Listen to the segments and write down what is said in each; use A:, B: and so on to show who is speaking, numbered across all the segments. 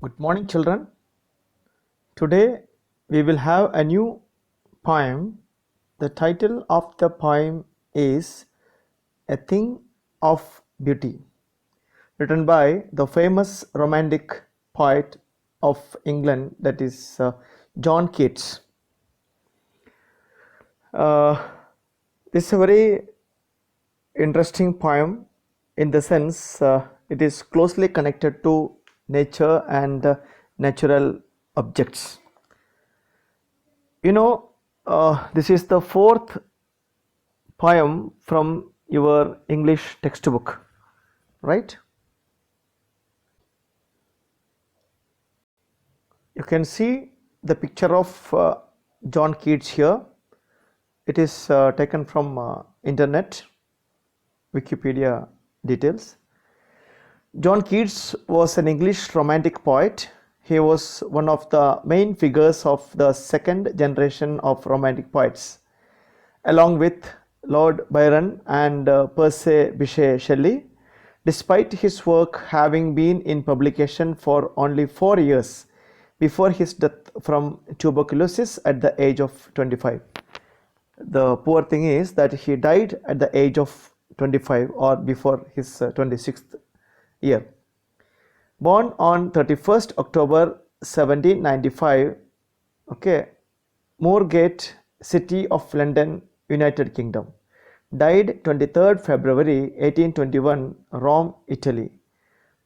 A: Good morning, children. Today we will have a new poem. The title of the poem is A Thing of Beauty, written by the famous romantic poet of England, that is John Keats. Uh, this is a very interesting poem in the sense it is closely connected to nature and natural objects. You know, this is the fourth poem from your English textbook, right? You can see the picture of John Keats here. It is taken from internet, Wikipedia details. John Keats was an English romantic poet. He was one of the main figures of the second generation of romantic poets, along with Lord Byron and Percy Bysshe Shelley. Despite his work having been in publication for only 4 years before his death from tuberculosis at the age of 25. The poor thing is that he died at the age of 25 or before his 26th year. Born on 31st October 1795, okay, Moorgate, City of London, United Kingdom. Died 23rd February 1821, Rome, Italy.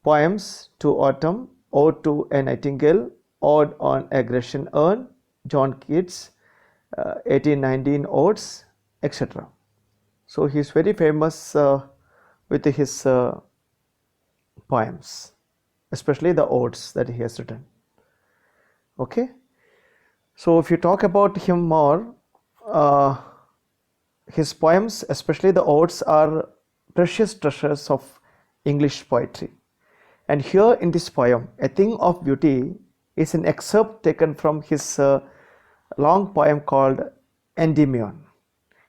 A: Poems to Autumn, Ode to a Nightingale, Ode on a Grecian Urn, John Keats, 1819 Odes, etc. So he is very famous with his poems, especially the odes that he has written. Okay. So if you talk about him more, his poems, especially the odes, are precious treasures of English poetry. And here in this poem, A Thing of Beauty is an excerpt taken from his long poem called Endymion.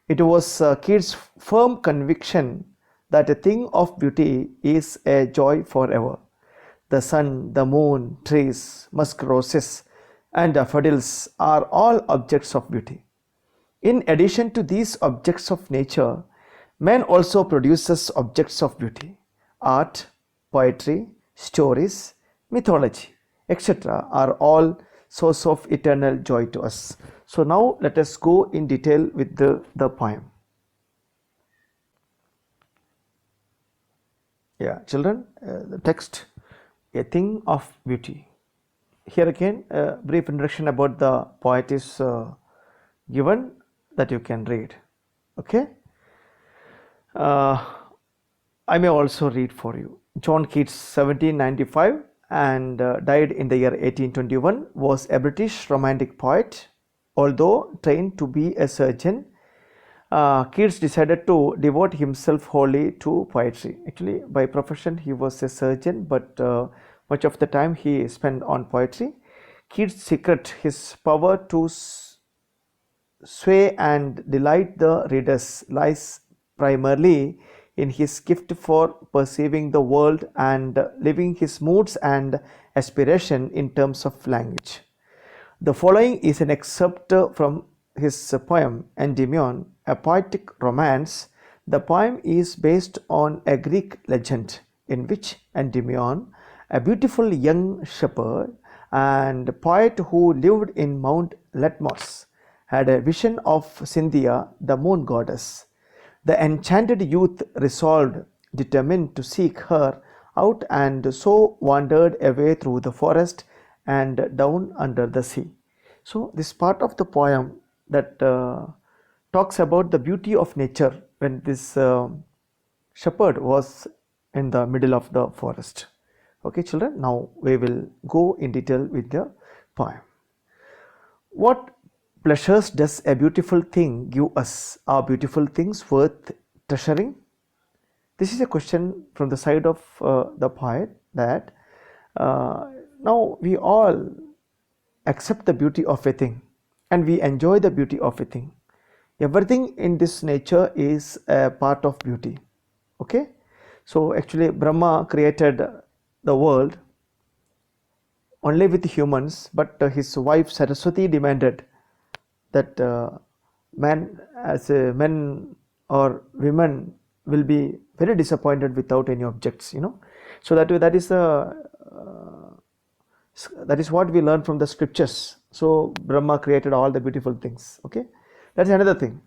A: It was Keats' firm conviction that a thing of beauty is a joy forever. The sun, the moon, trees, musk roses, and daffodils are all objects of beauty. In addition to these objects of nature, man also produces objects of beauty. Art, poetry, stories, mythology, etc. are all source of eternal joy to us. So now let us go in detail with the poem. Yeah, children, the text, A Thing of Beauty. Here again, a brief introduction about the poet is given that you can read. Okay. I may also read for you. John Keats, 1795 and died in the year 1821, was a British romantic poet. Although trained to be a surgeon, Keats decided to devote himself wholly to poetry. Actually, by profession he was a surgeon, but much of the time he spent on poetry. Keats' secret, his power to sway and delight the readers, lies primarily in his gift for perceiving the world and living his moods and aspiration in terms of language. The following is an excerpt from his poem Endymion, a poetic romance. The poem is based on a Greek legend in which Endymion, a beautiful young shepherd and poet who lived in Mount Latmos, had a vision of Cynthia, the moon goddess. The enchanted youth resolved, determined to seek her out, and so wandered away through the forest and down under the sea. So this part of the poem that talks about the beauty of nature when this shepherd was in the middle of the forest. Okay, children, now we will go in detail with the poem. What pleasures does a beautiful thing give us? Are beautiful things worth treasuring? This is a question from the side of the poet, that now we all accept the beauty of a thing and we enjoy the beauty of a thing. Everything in this nature is a part of beauty. Okay, so actually Brahma created the world only with humans, but his wife Saraswati demanded that man as a men or women will be very disappointed without any objects, so that is what we learn from the scriptures. So Brahma created all the beautiful things. Okay, that's another thing.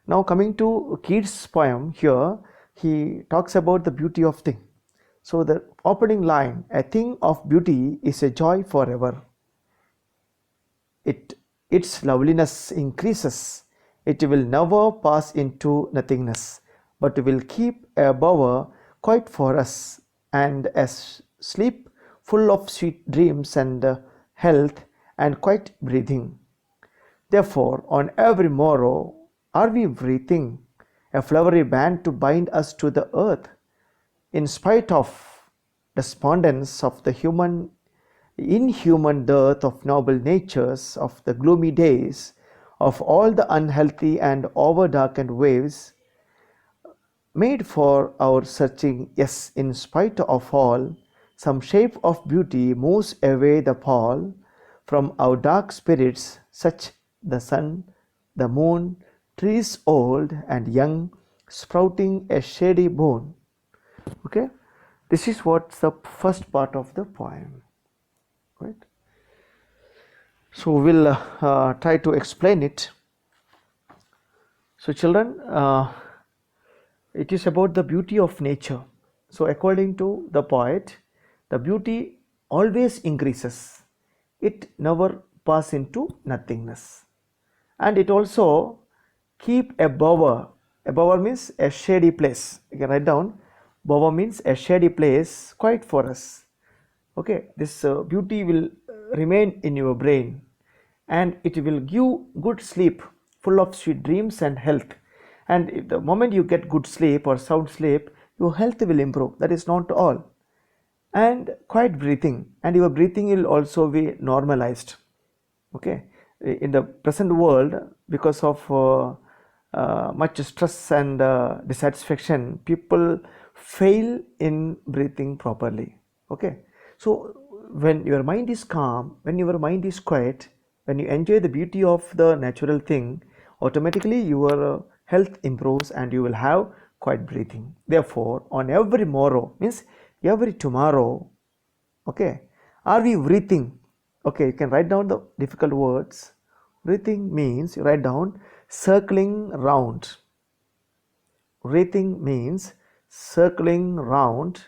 A: Now coming to Keats' poem here, he talks about the beauty of thing. So the opening line, a thing of beauty is a joy forever. Its loveliness increases. It will never pass into nothingness, but will keep a bower quite for us, and as sleep full of sweet dreams and health and quiet breathing. Therefore, on every morrow are we breathing a flowery band to bind us to the earth, in spite of despondence of the inhuman dearth of noble natures, of the gloomy days, of all the unhealthy and over darkened waves, made for our searching. Yes, in spite of all, some shape of beauty moves away the pall from our dark spirits, such the sun, the moon, trees old and young, sprouting a shady boon. Okay, this is what's the first part of the poem, right? So we'll try to explain it. So children, it is about the beauty of nature. So according to the poet, the beauty always increases. It never passes into nothingness. And it also keep a bower. A bower means a shady place. You can write down. Bower means a shady place, quite for us. Okay, this beauty will remain in your brain, and it will give good sleep full of sweet dreams and health. And the moment you get good sleep or sound sleep, your health will improve. That is not all. And quiet breathing, and your breathing will also be normalized. Okay, in the present world, because of much stress and dissatisfaction, people fail in breathing properly. Okay, so when your mind is calm, when your mind is quiet, when you enjoy the beauty of the natural thing, automatically your health improves and you will have quiet breathing. Therefore, on every morrow means every tomorrow. Okay, are we breathing? Okay, you can write down the difficult words. Breathing means you write down circling round. Breathing means circling round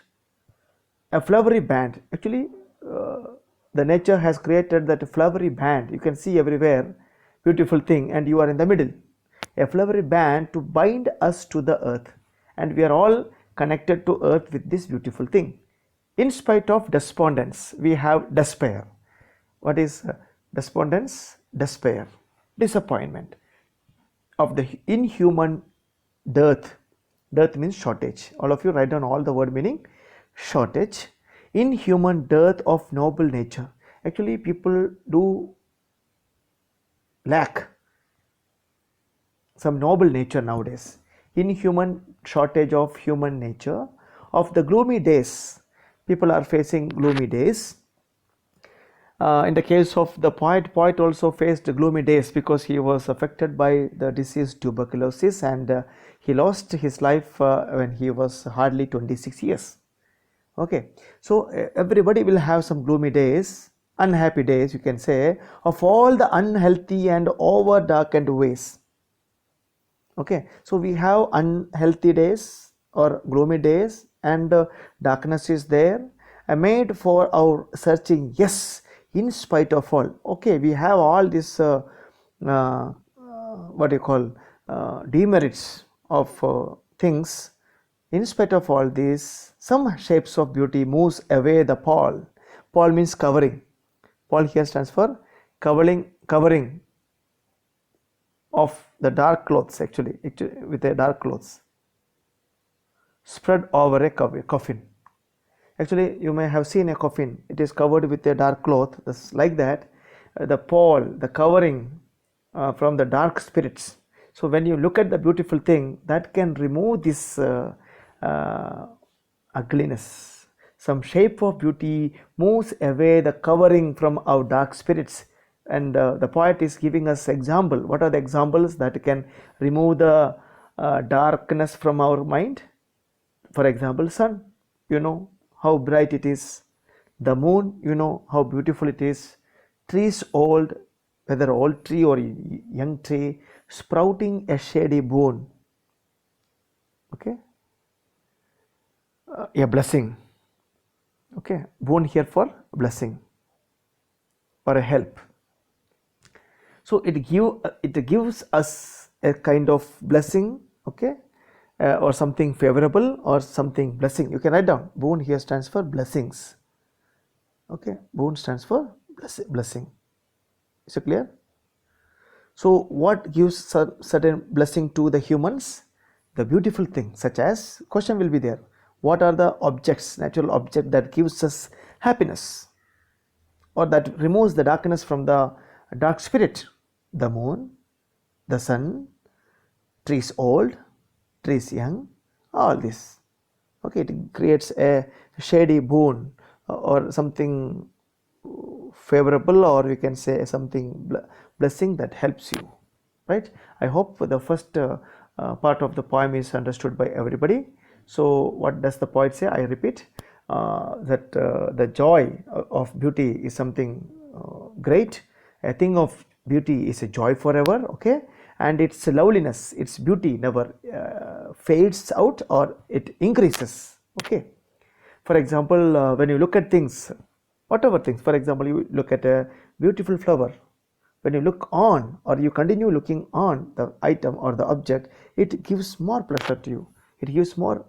A: a flowery band. Actually, the nature has created that flowery band. You can see everywhere, beautiful thing, and you are in the middle. A flowery band to bind us to the earth, and we are all connected to earth with this beautiful thing. In spite of despondence, we have despair. What is despondence? Despair, disappointment of the inhuman dearth. Dearth means shortage. All of you write down all the word meaning. Shortage, inhuman dearth of noble nature. Actually, people do lack some noble nature nowadays. Inhuman shortage of human nature, of the gloomy days. People are facing gloomy days. In the case of the poet also faced gloomy days because he was affected by the disease tuberculosis, and he lost his life when he was hardly 26 years. Okay, so everybody will have some gloomy days, unhappy days, you can say, of all the unhealthy and over darkened ways. Okay, so we have unhealthy days or gloomy days, and darkness is there, made for our searching. Yes, in spite of all. Okay, we have all this what you call demerits of things. In spite of all this, some shapes of beauty moves away the pall. Pall means covering. Pall here stands for covering of the dark clothes, actually with a dark clothes spread over a coffin. Actually, you may have seen a coffin. It is covered with a dark cloth. That's like that. The pall, the covering from the dark spirits. So when you look at the beautiful thing, that can remove this ugliness. some shape of beauty moves away the covering from our dark spirits. And the poet is giving us example. What are the examples that can remove the darkness from our mind? For example, sun, you know how bright it is. The moon, you know how beautiful it is. Trees old, whether old tree or young tree, sprouting a shady boon. Okay, a blessing. Okay, boon here for blessing or a help. So it gives us a kind of blessing. Okay, or something favorable or something blessing. You can write down boon here stands for blessings. Okay, boon stands for blessing. Is it clear? So what gives certain blessing to the humans? The beautiful thing, such as, question will be there, what are the objects, natural object that gives us happiness or that removes the darkness from the dark spirit? The moon, the sun, trees old, trees young, all this. Okay, it creates a shady boon or something favorable, or we can say something blessing that helps you, right? I hope the first part of the poem is understood by everybody. So what does the poet say? I repeat, that the joy of beauty is something great. A thing of beauty is a joy forever. Okay, and its loveliness, its beauty never fades out or it increases. Okay, for example, when you look at things, whatever things, for example, you look at a beautiful flower, when you look on or you continue looking on the item or the object, it gives more pleasure to you, it gives more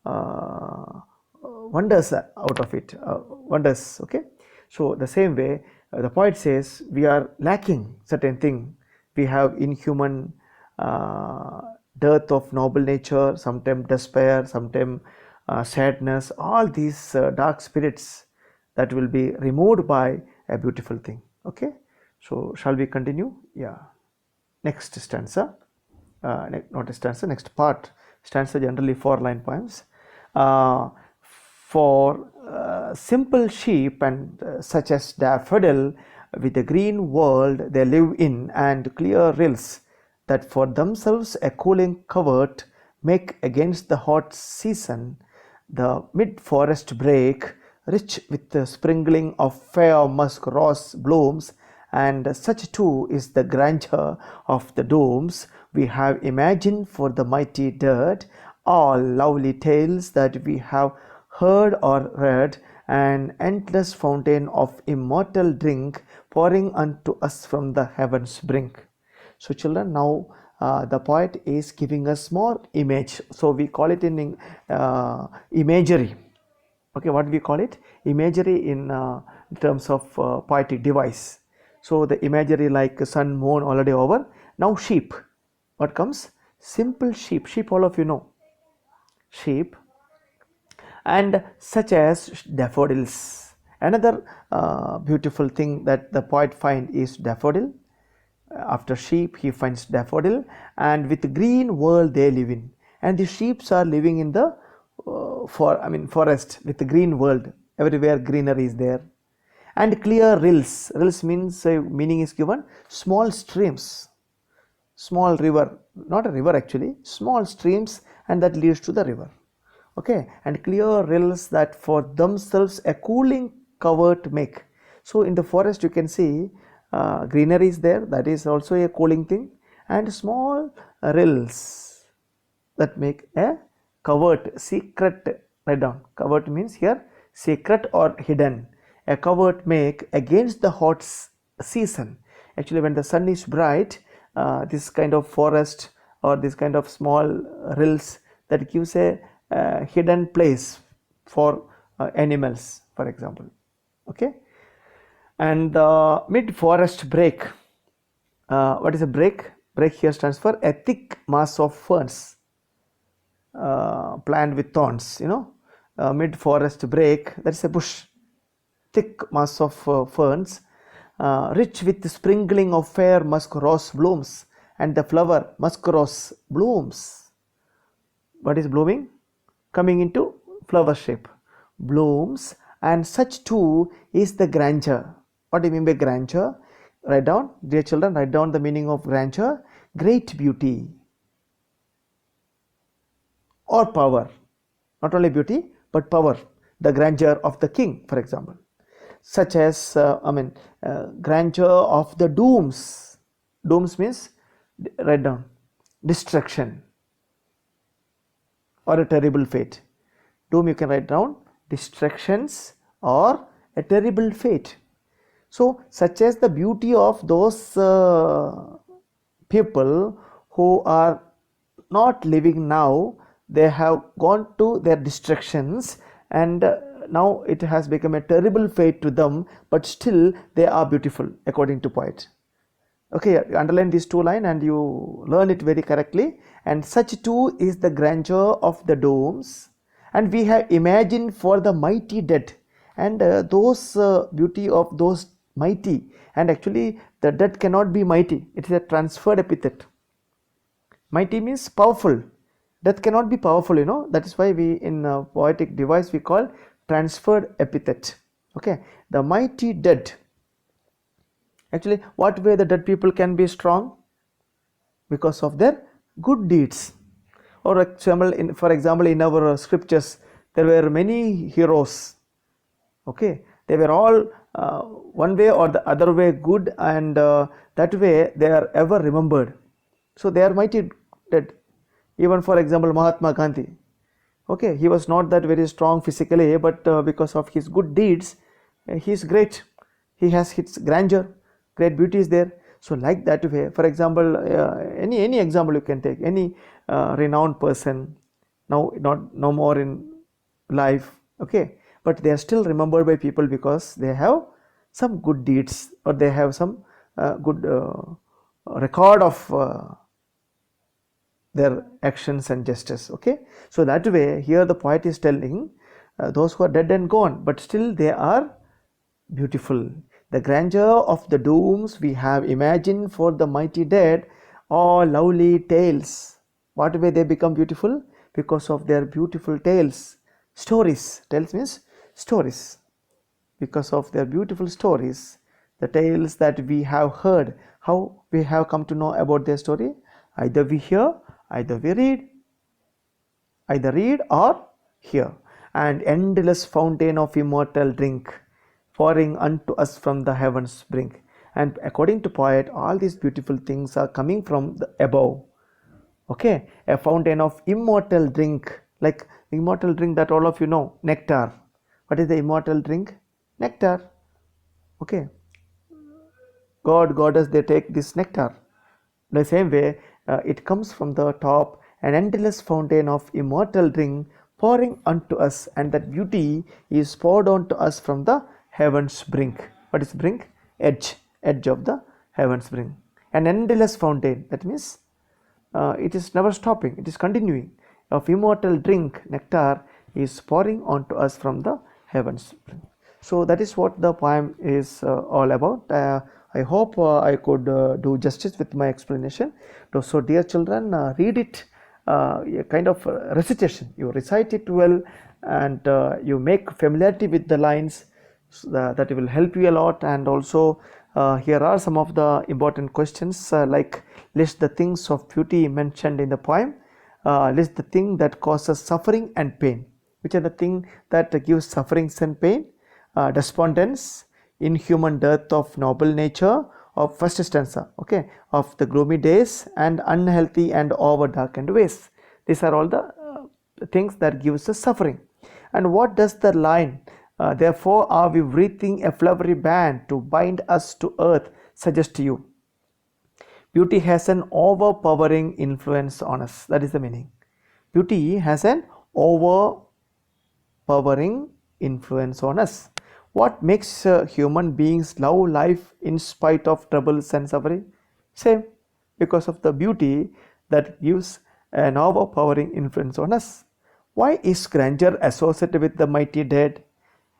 A: uh, wonders out of it, wonders. Okay, so the same way, the poet says we are lacking certain thing. We have inhuman uh, dearth of noble nature, sometimes despair, sometimes sadness, all these dark spirits that will be removed by a beautiful thing. Okay, so shall we continue? Yeah, next stanza, not a stanza, next part. Stanza generally 4-line poems. For simple sheep and such as Daffodil, with the green world they live in, and clear rills that for themselves a cooling covert make against the hot season. The mid forest brake, rich with the sprinkling of fair musk rose blooms, and such too is the grandeur of the domes we have imagined for the mighty dirt, all lovely tales that we have heard or read, an endless fountain of immortal drink pouring unto us from the heavens brink. So children, now the poet is giving us more image, so we call it in imagery. Okay, what we call it? Imagery in terms of poetic device. So the imagery like sun, moon already over. Now sheep. What comes? Simple sheep. Sheep, all of you know. Sheep, and such as daffodils. Another beautiful thing that the poet finds is daffodil. After sheep, he finds daffodil, and with green world they live in. And the sheep are living in the forest with the green world. Everywhere greenery is there, and clear rills. Rills means meaning is given small streams, small river, not a river actually, small streams, and that leads to the river. Okay, and clear rills that for themselves a cooling covert make. So in the forest you can see greenery is there, that is also a cooling thing, and small rills that make a covert, secret. Write down, covert means here secret or hidden. A covert make against the hot season. Actually when the sun is bright, this kind of forest or this kind of small rills, that gives a hidden place for animals, for example. Okay, and the mid forest brake, what is a brake? Brake here stands for a thick mass of ferns, plant with thorns, you know. Mid forest brake, that's a bush, thick mass of ferns, rich with sprinkling of fair musk rose blooms, and the flower musk rose blooms. What is blooming? Coming into flower shape. blooms, and such too is the grandeur. What do you mean by grandeur? Write down, dear children, write down the meaning of grandeur. Great beauty or power. Not only beauty, but power. The grandeur of the king, for example. Such as, grandeur of the dooms. Dooms means, write down, destruction or a terrible fate. Doom you can write down, destructions or a terrible fate. So, such as the beauty of those people who are not living now, they have gone to their destructions, and now it has become a terrible fate to them, but still they are beautiful according to poet. Okay, underline these two lines and you learn it very correctly. And such too is the grandeur of the domes, and we have imagined for the mighty dead. And those beauty of those mighty, and actually the dead cannot be mighty, it is a transferred epithet. Mighty means powerful, death cannot be powerful, that is why we in poetic device we call transferred epithet. Okay, the mighty dead. Actually, what way the dead people can be strong? Because of their good deeds. Or for example, in our scriptures, there were many heroes. Okay, they were all one way or the other way good, and that way they are ever remembered. So they are mighty dead. Even for example, Mahatma Gandhi. Okay, he was not that very strong physically, but because of his good deeds, he is great. He has his grandeur, great beauty is there. So like that way, for example, any example you can take, any renowned person, now no more in life, okay, but they are still remembered by people because they have some good deeds, or they have some good record of their actions and gestures. Okay, so that way here the poet is telling those who are dead and gone, but still they are beautiful. The grandeur of the dooms we have imagined for the mighty dead, all lovely tales. What way they become beautiful? Because of their beautiful tales. Stories. Tales means stories. Because of their beautiful stories, the tales that we have heard. How we have come to know about their story? Either we hear, either we read, either read or hear. And endless fountain of immortal drink, pouring unto us from the heavens brink. And according to poet, all these beautiful things are coming from the above. Okay, a fountain of immortal drink, like immortal drink that all of you know, nectar. What is the immortal drink? Nectar. Okay, goddess, they take this nectar. The same way, it comes from the top, an endless fountain of immortal drink pouring unto us, and that beauty is poured onto us from the heaven's brink. What is brink? Edge of the heaven's brink. An endless fountain, that means it is never stopping, it is continuing, of immortal drink, nectar, is pouring onto us from the heavens. So that is what the poem is all about. I hope I could do justice with my explanation. So dear children, read it, a kind of recitation. You recite it well, and you make familiarity with the lines. So that will help you a lot. And also here are some of the important questions, like list the things of beauty mentioned in the poem, list the thing that causes suffering and pain. Which are the thing that gives sufferings and pain? Despondence, inhuman death of noble nature, of first stanza, okay, of the gloomy days, and unhealthy and over darkened ways. These are all the things that gives us suffering. And what does the line, therefore are we breathing a flowery band to bind us to earth, suggest to you? Beauty has an overpowering influence on us. That is the meaning. Beauty has an overpowering influence on us. What makes human beings love life in spite of troubles and suffering? Same, because of the beauty that gives an overpowering influence on us. Why is grandeur associated with the mighty dead?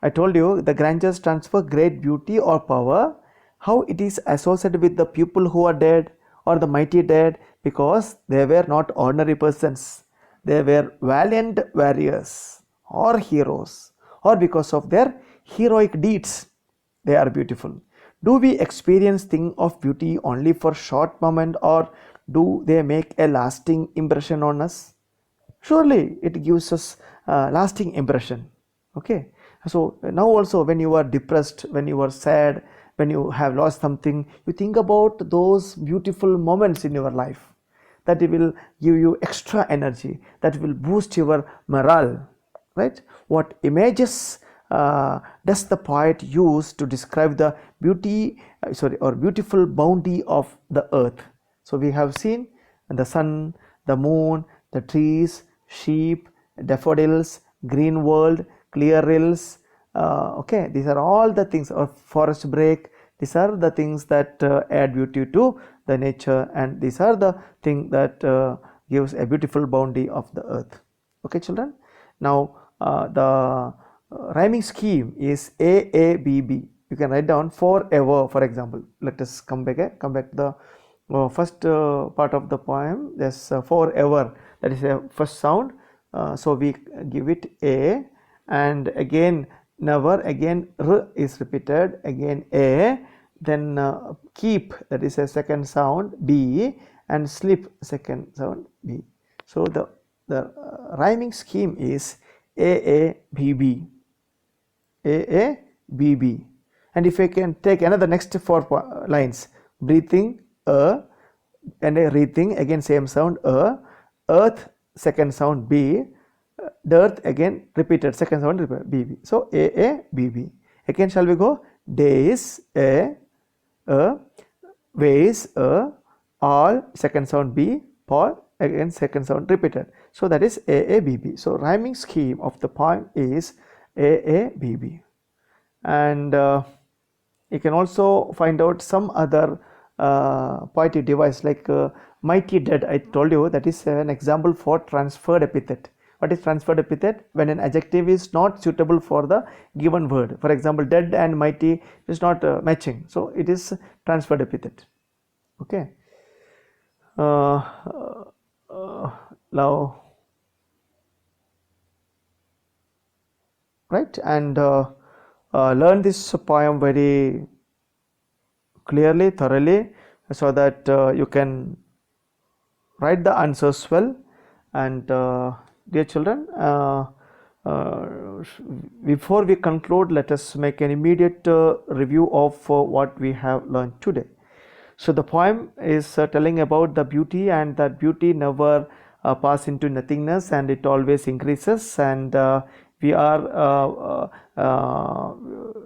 A: I told you the grandeur stands for great beauty or power. How it is associated with the people who are dead or the mighty dead? Because they were not ordinary persons. They were valiant warriors or heroes or because of their heroic deeds, they are beautiful. Do we experience things of beauty only for short moment, or do they make a lasting impression on us? Surely it gives us lasting impression. Okay, so now also when you are depressed, when you are sad, when you have lost something, you think about those beautiful moments in your life, that will give you extra energy, that will boost your morale, right? What images does the poet use to describe the beauty, sorry, or beautiful bounty of the earth? So we have seen the sun, the moon, the trees, sheep, daffodils, green world, clear rills. Okay, these are all the things, or forest break. These are the things that add beauty to the nature, and these are the things that gives a beautiful bounty of the earth. Okay, children. Now the rhyming scheme is AABB. You can write down forever, for example. Let us come back to the first part of the poem. There's forever, that is a first sound, so we give it A, and again never, again R is repeated, again A, then keep, that is a second sound, B, and slip, second sound, B. So the rhyming scheme is AABB, AABB. And if I can take another next four lines, breathing, and a rethink, again same sound, earth, second sound, B, dirt, again repeated, second sound, repeated, BB. So AABB. Again shall we go? Days, ways, all, second sound, B, Paul, again second sound repeated. So that is AABB. So rhyming scheme of the poem is AABB. And you can also find out some other poetic device like mighty dead. I told you that is an example for transferred epithet. What is transferred epithet? When an adjective is not suitable for the given word. For example, dead and mighty is not matching, so it is transferred epithet. Okay. Now, right, and learn this poem very clearly, thoroughly, so that you can write the answers well. And dear children, before we conclude, let us make an immediate review of what we have learned today. So the poem is telling about the beauty, and that beauty never pass into nothingness, and it always increases, and we are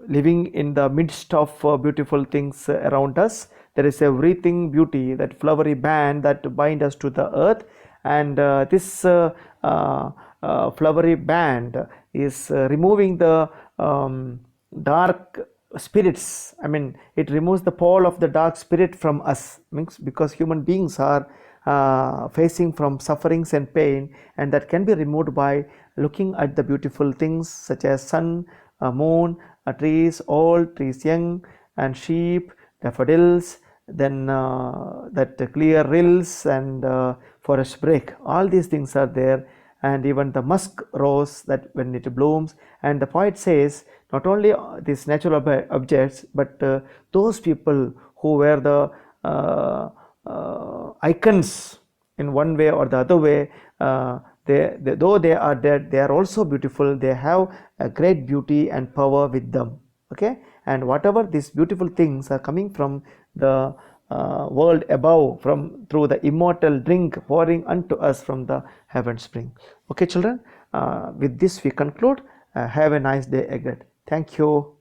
A: living in the midst of beautiful things around us. There is everything beauty, that flowery band that bind us to the earth, and this flowery band is removing the dark spirits. I mean, it removes the pole of the dark spirit from us, means because human beings are facing from sufferings and pain, and that can be removed by looking at the beautiful things such as sun, moon, trees old, trees young, and sheep, daffodils, then that clear rills, and forest break. All these things are there, and even the musk rose that when it blooms. And the poet says not only these natural objects, but those people who were the icons in one way or the other way, though they are dead, they are also beautiful. They have a great beauty and power with them. Okay, and whatever these beautiful things are coming from the world above, from through the immortal drink pouring unto us from the heaven spring. Okay, children, with this we conclude. Have a nice day again. Thank you.